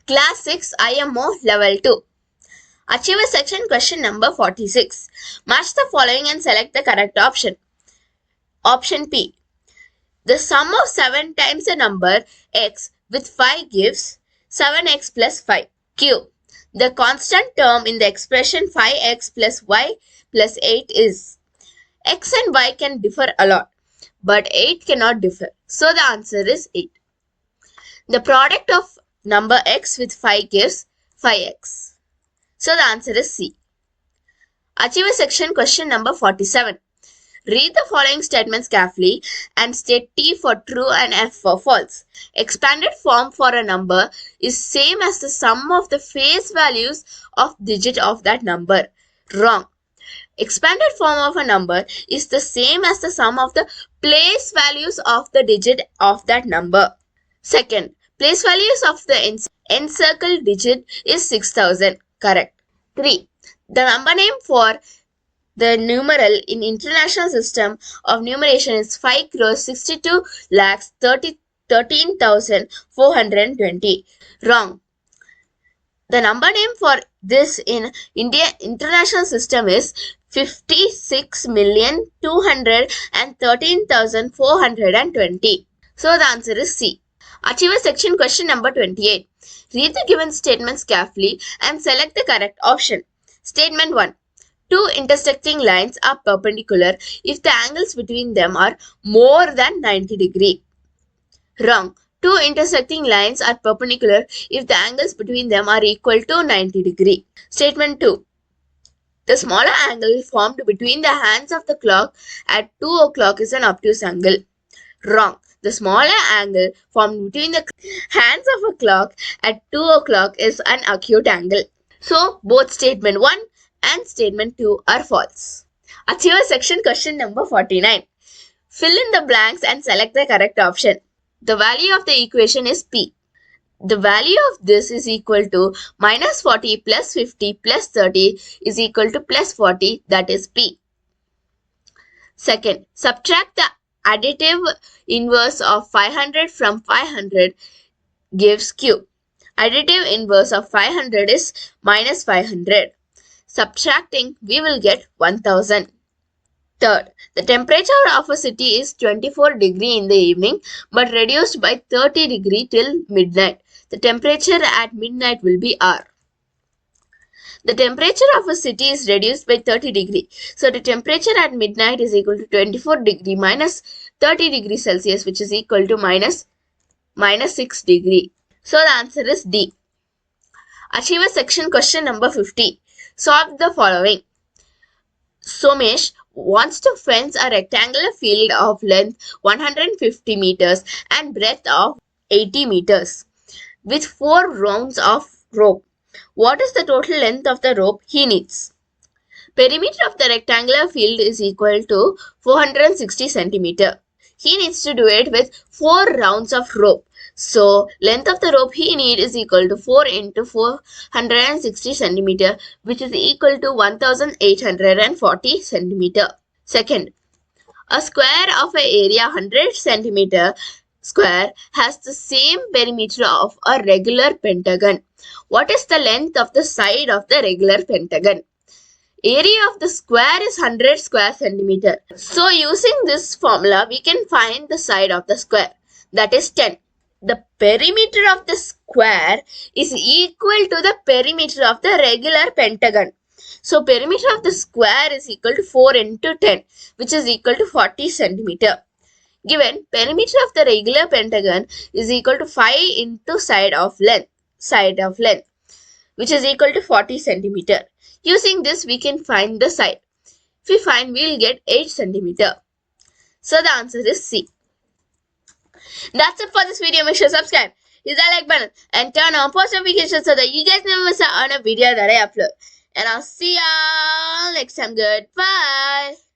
Class 6 IMO Level 2. Achieve section question number 46. Match the following and select the correct option. Option P. The sum of 7 times the number x with 5 gives 7x plus 5. Q. The constant term in the expression 5x plus y plus 8 is. X and y can differ a lot, but 8 cannot differ. So the answer is 8. The product of number x with 5 gives 5x. So the answer is C. Achieve section question number 47. Read the following statements carefully and state T for true and F for false. Expanded form for a number is same as the sum of the face values of digit of that number. Wrong. Expanded form of a number is the same as the sum of the place values of the digit of that number. Second, place values of the encircled digit is 6000. Correct. 3. The number name for the numeral in International System of Numeration is 5 crores 62 lakhs 13,420. Wrong. The number name for this in India International System is 56,213,420. So the answer is C. Achieve section question number 28. Read the given statements carefully and select the correct option. Statement 1. Two intersecting lines are perpendicular if the angles between them are more than 90 degrees. Wrong. Two intersecting lines are perpendicular if the angles between them are equal to 90 degrees. Statement 2. The smaller angle formed between the hands of the clock at 2 o'clock is an obtuse angle. Wrong. The smaller angle formed between the hands of a clock at 2 o'clock is an acute angle. So, both statement 1 and statement 2 are false. Achieve section question number 49. Fill in the blanks and select the correct option. The value of the equation is P. The value of this is equal to minus 40 plus 50 plus 30 is equal to plus 40, that is P. Second, subtract the additive inverse of 500 from 500 gives Q. Additive inverse of 500 is minus 500. Subtracting, we will get 1000. Third, the temperature of a city is 24 degree in the evening but reduced by 30 degree till midnight. The temperature at midnight will be R. The temperature of a city is reduced by 30 degree. So the temperature at midnight is equal to 24 degree minus 30 degrees Celsius, which is equal to minus 6 degree. So the answer is D. Achieve section question number 50. Solve the following. Somesh wants to fence a rectangular field of length 150 meters and breadth of 80 meters with 4 rounds of rope. What is the total length of the rope he needs? Perimeter of the rectangular field is equal to 460 centimeter. He needs to do it with 4 rounds of rope. So, length of the rope he needs is equal to 4 into 460 centimeter, which is equal to 1840 centimeter. Second, a square of an area 100 centimeter square has the same perimeter of a regular pentagon. What is the length of the side of the regular pentagon? Area of the square is 100 square centimeter. So, using this formula, we can find the side of the square, that is 10. The perimeter of the square is equal to the perimeter of the regular pentagon. So, perimeter of the square is equal to 4 into 10, which is equal to 40 centimeter. Given perimeter of the regular pentagon is equal to 5 into side of length, which is equal to 40 centimeter. Using this, we can find the side. If we find, we will get 8 centimeter. So, the answer is C. That's it for this video. Make sure to subscribe, hit that like button and turn on post notifications so that you guys never miss out on a video that I upload. And I'll see y'all next time. Goodbye.